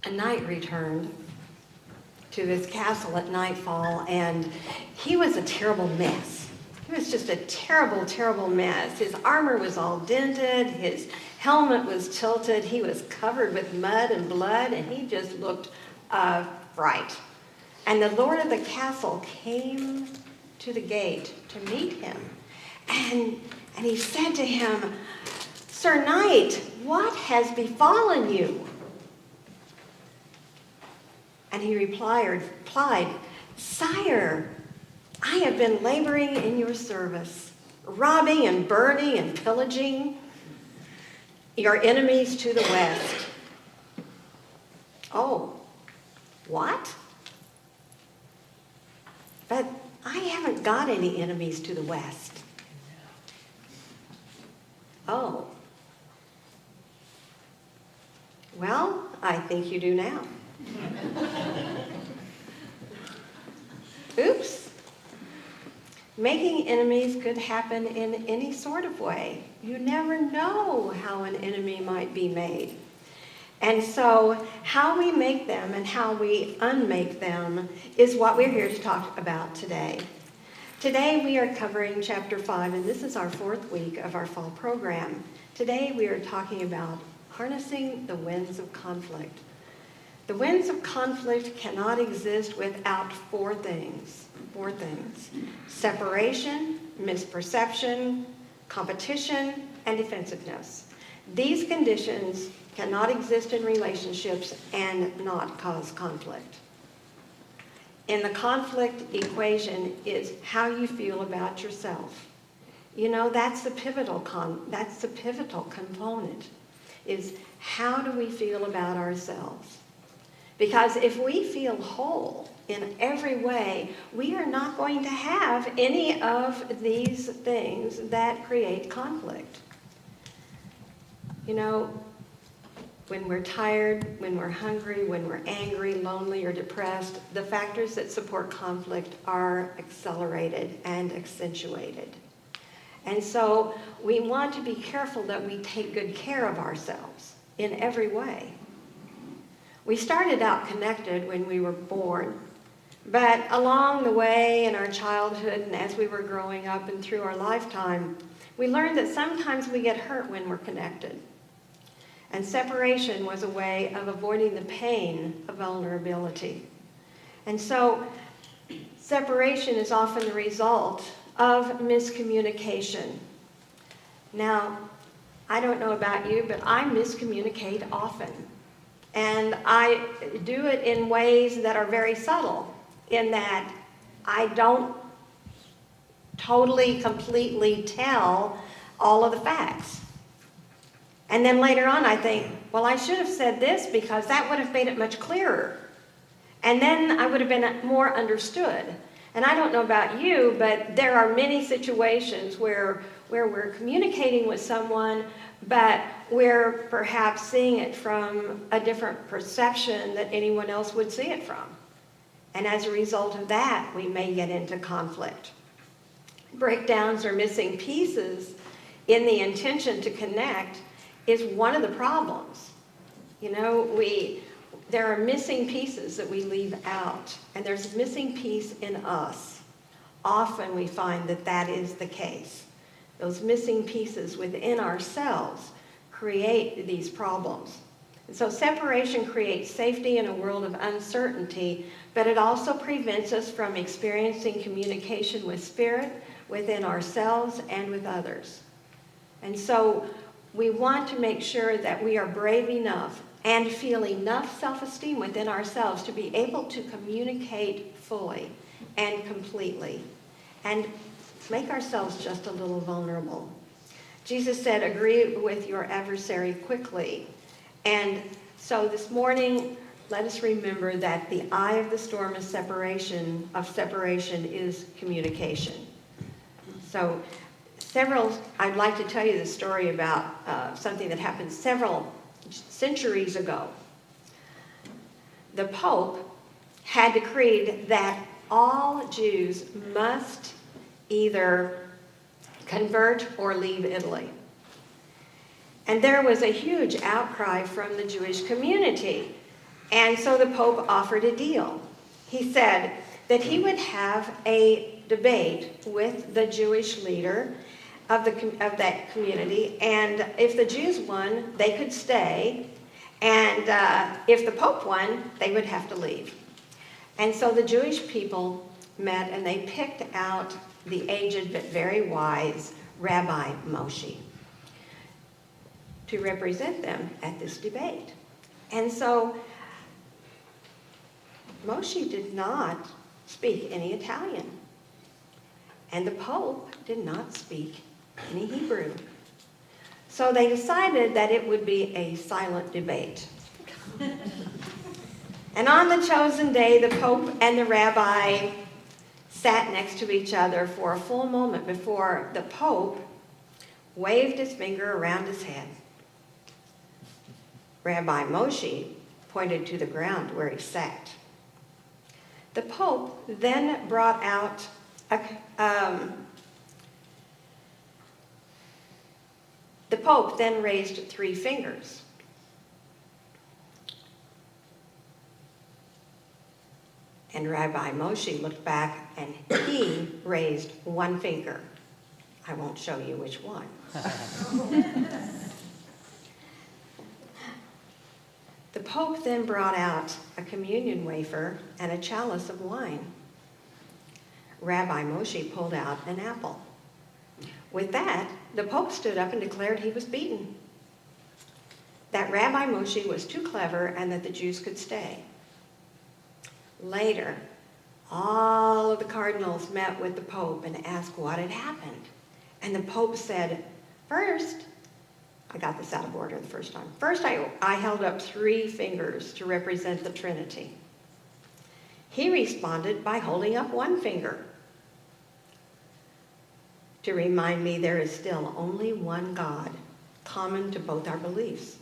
a knight returned to his castle at nightfall, and he was a terrible mess. He was just a terrible, terrible mess. His armor was all dented, his helmet was tilted, he was covered with mud and blood, and he just looked fright. And the lord of the castle came to the gate to meet him, and he said to him, "Sir Knight, what has befallen you?" And he replied, "Sire, I have been laboring in your service, robbing and burning and pillaging your enemies to the west." "Oh, what? But I haven't got any enemies to the west." "Oh. Well, I think you do now." Oops. Making enemies could happen in any sort of way. You never know how an enemy might be made. And so how we make them and how we unmake them is what we're here to talk about today. Today we are covering chapter 5, and this is our 4th week of our fall program. Today we are talking about harnessing the winds of conflict. The winds of conflict cannot exist without 4 things. 4 things. Separation, misperception, competition, and defensiveness. These conditions cannot exist in relationships and not cause conflict. In the conflict equation is how you feel about yourself. You know, that's the pivotal component, is how do we feel about ourselves? Because if we feel whole in every way, we are not going to have any of these things that create conflict. You know, when we're tired, when we're hungry, when we're angry, lonely, or depressed, the factors that support conflict are accelerated and accentuated. And so we want to be careful that we take good care of ourselves in every way. We started out connected when we were born, but along the way in our childhood and as we were growing up and through our lifetime, we learned that sometimes we get hurt when we're connected. And separation was a way of avoiding the pain of vulnerability. And so separation is often the result of miscommunication. Now, I don't know about you, but I miscommunicate often. And I do it in ways that are very subtle, in that I don't totally, completely tell all of the facts. And then later on I think, well, I should have said this because that would have made it much clearer. And then I would have been more understood. And I don't know about you, but there are many situations where we're communicating with someone, but we're perhaps seeing it from a different perception that anyone else would see it from. And as a result of that, we may get into conflict. Breakdowns or missing pieces in the intention to connect is one of the problems. You know, there are missing pieces that we leave out, and there's a missing piece in us. Often we find that that is the case. Those missing pieces within ourselves create these problems. And so separation creates safety in a world of uncertainty, but it also prevents us from experiencing communication with spirit, within ourselves, and with others. And so we want to make sure that we are brave enough and feel enough self-esteem within ourselves to be able to communicate fully and completely and make ourselves just a little vulnerable. Jesus said, "Agree with your adversary quickly." And so this morning, let us remember that the eye of the storm of separation is communication. So I'd like to tell you the story about something that happened several centuries ago. The Pope had decreed that all Jews must either convert or leave Italy. And there was a huge outcry from the Jewish community. And so the Pope offered a deal. He said that he would have a debate with the Jewish leader of that community, and if the Jews won, they could stay, and if the Pope won, they would have to leave. And so the Jewish people met, and they picked out the aged but very wise Rabbi Moshe to represent them at this debate. And so Moshe did not speak any Italian, and the Pope did not speak any Hebrew. So they decided that it would be a silent debate. And on the chosen day, the Pope and the rabbi sat next to each other for a full moment before the Pope waved his finger around his head. Rabbi Moshe pointed to the ground where he sat. The Pope then brought out the Pope then raised 3 fingers. And Rabbi Moshe looked back and he raised 1 finger. I won't show you which one. The Pope then brought out a communion wafer and a chalice of wine. Rabbi Moshe pulled out an apple. With that, the Pope stood up and declared he was beaten, that Rabbi Moshe was too clever and that the Jews could stay. Later, all of the cardinals met with the Pope and asked what had happened. And the Pope said, first, I got this out of order the first time. First, I held up 3 fingers to represent the Trinity. He responded by holding up 1 finger to remind me there is still only one God, common to both our beliefs.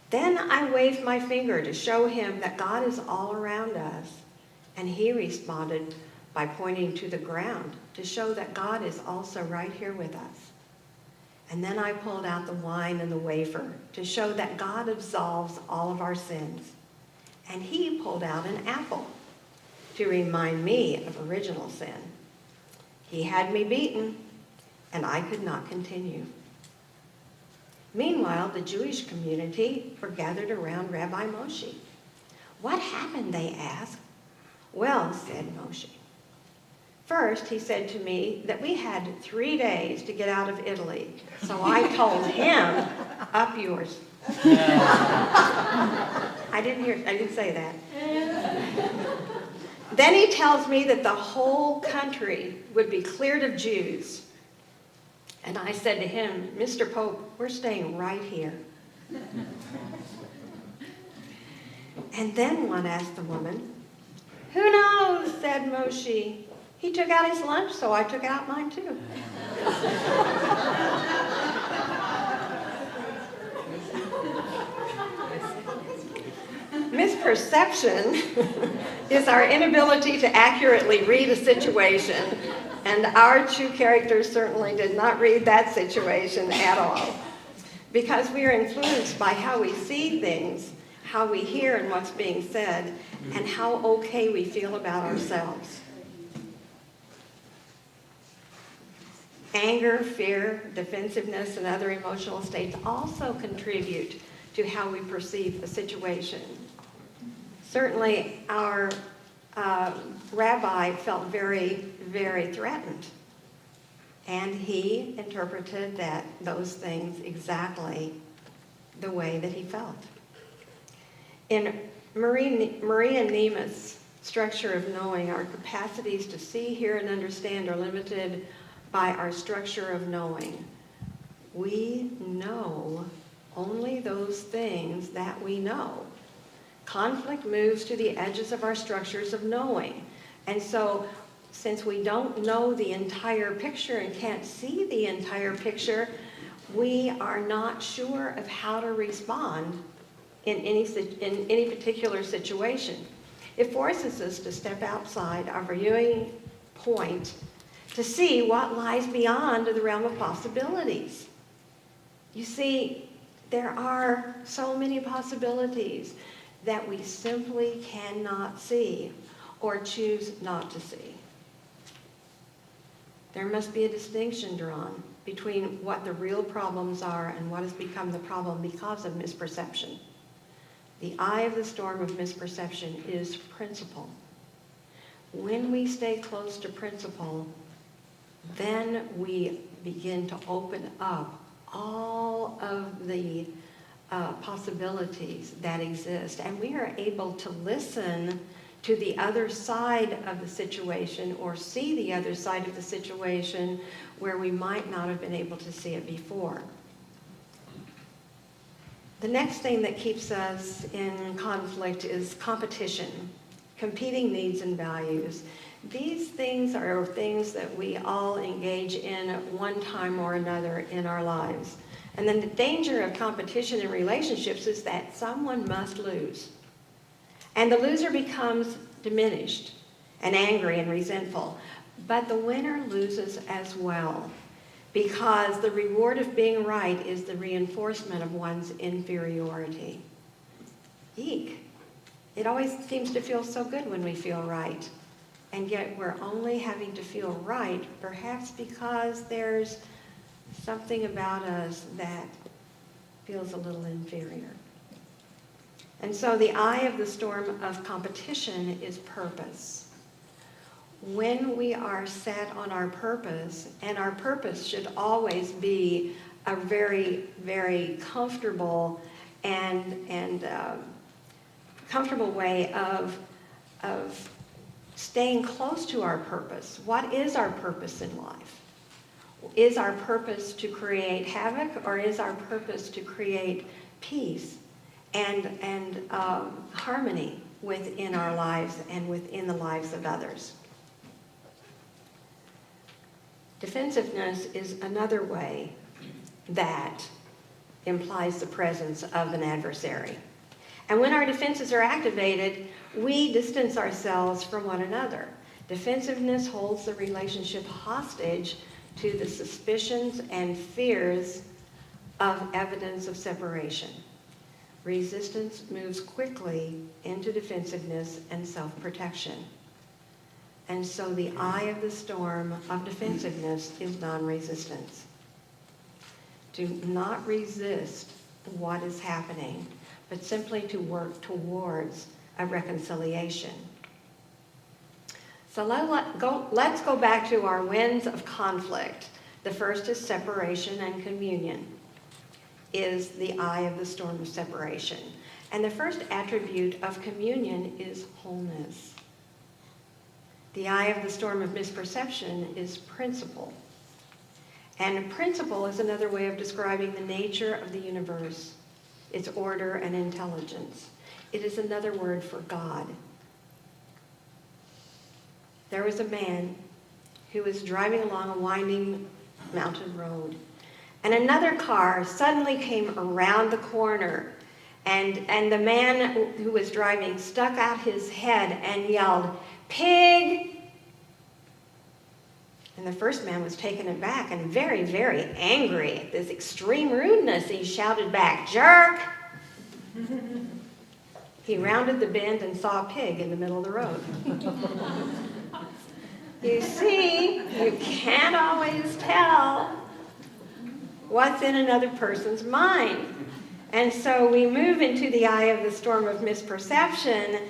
Then I waved my finger to show him that God is all around us, and he responded by pointing to the ground to show that God is also right here with us. And then I pulled out the wine and the wafer to show that God absolves all of our sins. And he pulled out an apple to remind me of original sin. He had me beaten, and I could not continue. Meanwhile, the Jewish community were gathered around Rabbi Moshe. What happened, they asked. Well, said Moshe. First, he said to me that we had 3 days to get out of Italy. So I told him, up yours. I didn't say that. Then he tells me that the whole country would be cleared of Jews. And I said to him, Mr. Pope, we're staying right here. And then one asked the woman, who knows, said Moshe. He took out his lunch, so I took out mine too. Misperception is our inability to accurately read a situation, and our 2 characters certainly did not read that situation at all, because we are influenced by how we see things, how we hear and what's being said, and how okay we feel about ourselves. Anger, fear, defensiveness, and other emotional states also contribute to how we perceive the situation. Certainly, our rabbi felt very, very threatened, and he interpreted those things exactly the way that he felt. In Maria Nemeth's structure of knowing, our capacities to see, hear, and understand are limited by our structure of knowing. We know only those things that we know. Conflict moves to the edges of our structures of knowing. And so, since we don't know the entire picture and can't see the entire picture, we are not sure of how to respond in any particular situation. It forces us to step outside our viewing point to see what lies beyond the realm of possibilities. You see, there are so many possibilities. that we simply cannot see or choose not to see. There must be a distinction drawn between what the real problems are and what has become the problem because of misperception. The eye of the storm of misperception is principle. When we stay close to principle, then we begin to open up all of the possibilities that exist, and we are able to listen to the other side of the situation or see the other side of the situation where we might not have been able to see it before. The next thing that keeps us in conflict is competition, competing needs and values. These things are things that we all engage in at one time or another in our lives. And then the danger of competition in relationships is that someone must lose. And the loser becomes diminished and angry and resentful. But the winner loses as well, because the reward of being right is the reinforcement of one's inferiority. Eek. It always seems to feel so good when we feel right. And yet we're only having to feel right, perhaps because there's something about us that feels a little inferior. And so the eye of the storm of competition is purpose. When we are set on our purpose, and our purpose should always be a very, very comfortable and comfortable way of staying close to our purpose. What is our purpose in life? Is our purpose to create havoc, or is our purpose to create peace and harmony within our lives and within the lives of others? Defensiveness is another way that implies the presence of an adversary. And when our defenses are activated, we distance ourselves from one another. Defensiveness holds the relationship hostage to the suspicions and fears of evidence of separation. Resistance moves quickly into defensiveness and self-protection. And so the eye of the storm of defensiveness is non-resistance. Do not resist what is happening, but simply to work towards a reconciliation. So let's go back to our winds of conflict. The first is separation, and communion is the eye of the storm of separation. And the first attribute of communion is wholeness. The eye of the storm of misperception is principle. And principle is another way of describing the nature of the universe, its order and intelligence. It is another word for God. There was a man who was driving along a winding mountain road, and another car suddenly came around the corner, and the man who was driving stuck out his head and yelled, "Pig!" And the first man was taken aback and very, very angry at this extreme rudeness. He shouted back, "Jerk!" He rounded the bend and saw a pig in the middle of the road. You see, you can't always tell what's in another person's mind. And so we move into the eye of the storm of misperception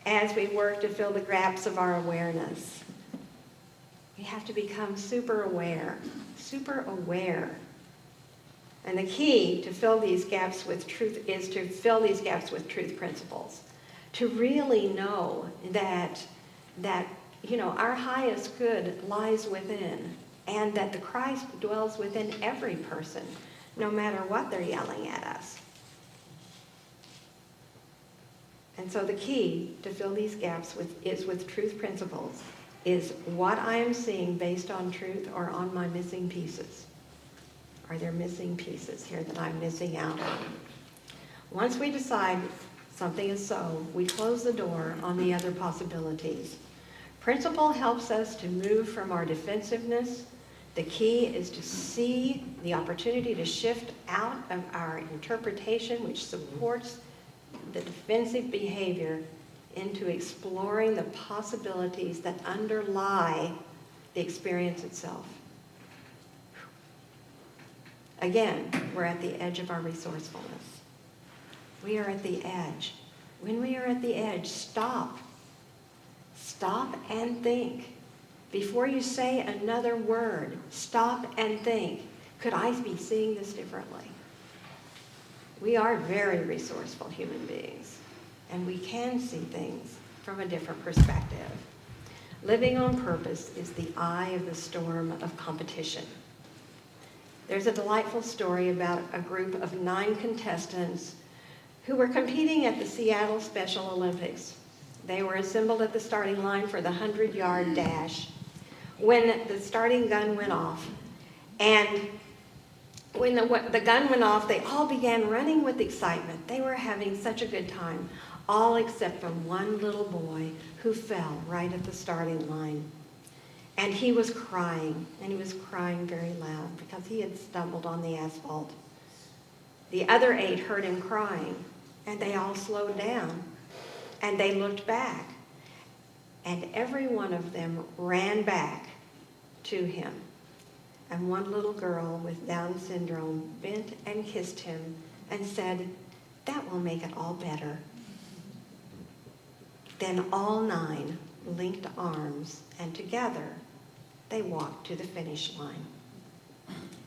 as we work to fill the gaps of our awareness. We have to become super aware. And the key to fill these gaps with truth is to fill these gaps with truth principles. To really know that our highest good lies within, and that the Christ dwells within every person, no matter what they're yelling at us. And so the key to fill these gaps with truth principles is what I am seeing based on truth or on my missing pieces. Are there missing pieces here that I'm missing out on? Once we decide something is so, we close the door on the other possibilities. Principle helps us to move from our defensiveness. The key is to see the opportunity to shift out of our interpretation, which supports the defensive behavior into exploring the possibilities that underlie the experience itself. Again, we're at the edge of our resourcefulness. We are at the edge. When we are at the edge, stop. Stop and think. Before you say another word, stop and think. Could I be seeing this differently? We are very resourceful human beings, and we can see things from a different perspective. Living on purpose is the eye of the storm of competition. There's a delightful story about a group of 9 contestants who were competing at the Seattle Special Olympics. They were assembled at the starting line for the 100-yard dash when the starting gun went off. And when the gun went off, they all began running with excitement. They were having such a good time, all except for one little boy who fell right at the starting line. And he was crying, and he was crying very loud because he had stumbled on the asphalt. The other 8 heard him crying, and they all slowed down, and they looked back. And every one of them ran back to him. And one little girl with Down syndrome bent and kissed him and said, "That will make it all better." Then all 9 linked arms, and together they walked to the finish line.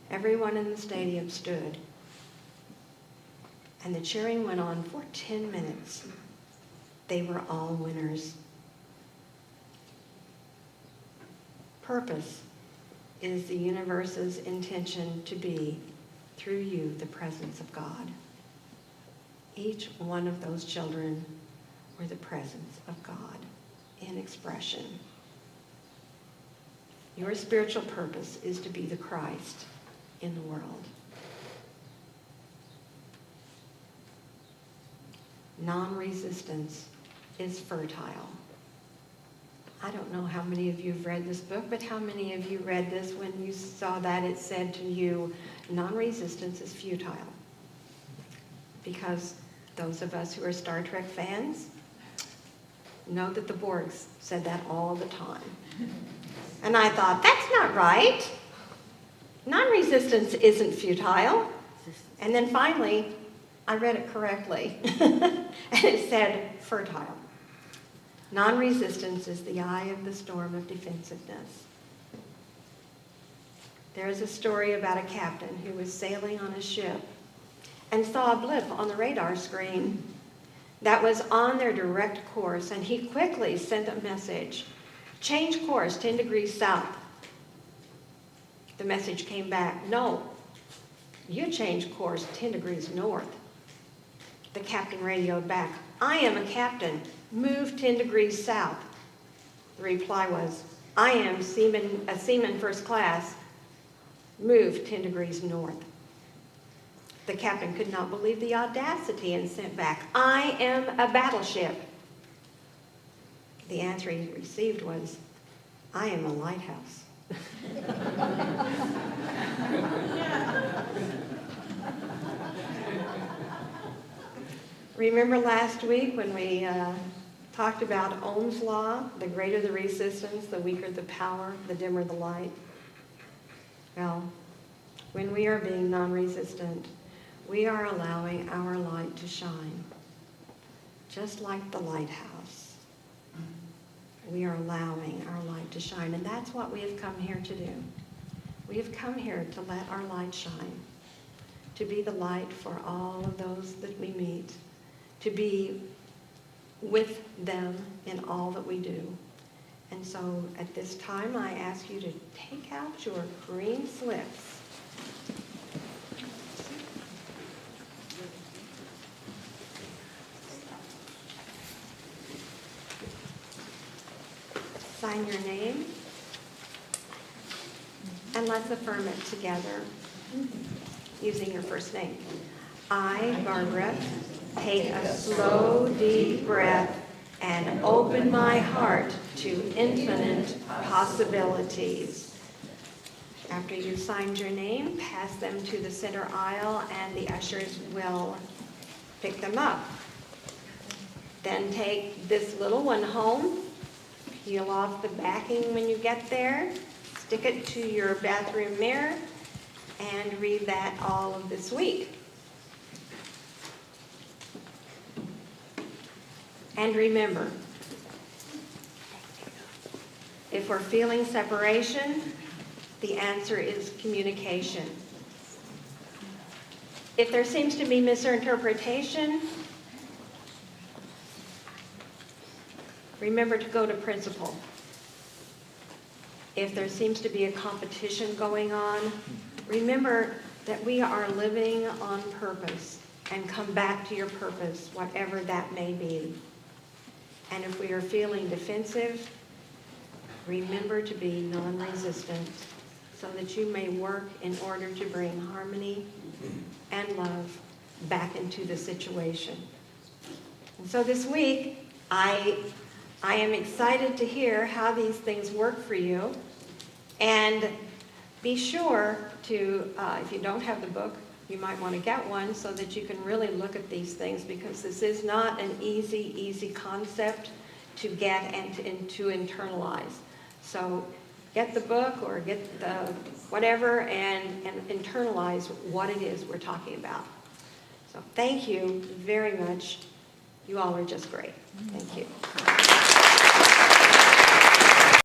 Everyone in the stadium stood, and the cheering went on for 10 minutes. They were all winners. Purpose is the universe's intention to be, through you, the presence of God. Each one of those children were the presence of God in expression. Your spiritual purpose is to be the Christ in the world. Non-resistance is fertile. I don't know how many of you have read this book, but how many of you read this when you saw that it said to you, non-resistance is futile? Because those of us who are Star Trek fans know that the Borgs said that all the time. And I thought, that's not right. Non-resistance isn't futile. And then finally, I read it correctly. And it said fertile. Non-resistance is the eye of the storm of defensiveness. There is a story about a captain who was sailing on a ship and saw a blip on the radar screen that was on their direct course, and he quickly sent a message, "Change course 10 degrees south." The message came back, "No, you change course 10 degrees north." The captain radioed back, "I am a captain. Move 10 degrees south." The reply was, "I am a seaman first class. Move 10 degrees north." The captain could not believe the audacity and sent back, "I am a battleship." The answer he received was, "I am a lighthouse." Remember last week when we talked about Ohm's law? The greater the resistance, the weaker the power, the dimmer the light. Well, when we are being non-resistant, we are allowing our light to shine. Just like the lighthouse. We are allowing our light to shine, and that's what we have come here to do. We have come here to let our light shine, to be the light for all of those that we meet, to be with them in all that we do. And so at this time, I ask you to take out your green slips. Sign your name, and let's affirm it together using your first name. I, Barbara, take a slow, deep breath and open my heart to infinite possibilities. After you've signed your name, pass them to the center aisle and the ushers will pick them up. Then take this little one home, peel off the backing when you get there, stick it to your bathroom mirror, and read that all of this week. And remember, if we're feeling separation, the answer is communication. If there seems to be misinterpretation, remember to go to principal. If there seems to be a competition going on, remember that we are living on purpose, and come back to your purpose, whatever that may be. And if we are feeling defensive, remember to be non-resistant so that you may work in order to bring harmony and love back into the situation. And so this week, I am excited to hear how these things work for you. And be sure to, if you don't have the book, you might want to get one so that you can really look at these things, because this is not an easy concept to get and to internalize. So get the book or get the whatever and internalize what it is we're talking about. So thank you very much. You all are just great. Thank you.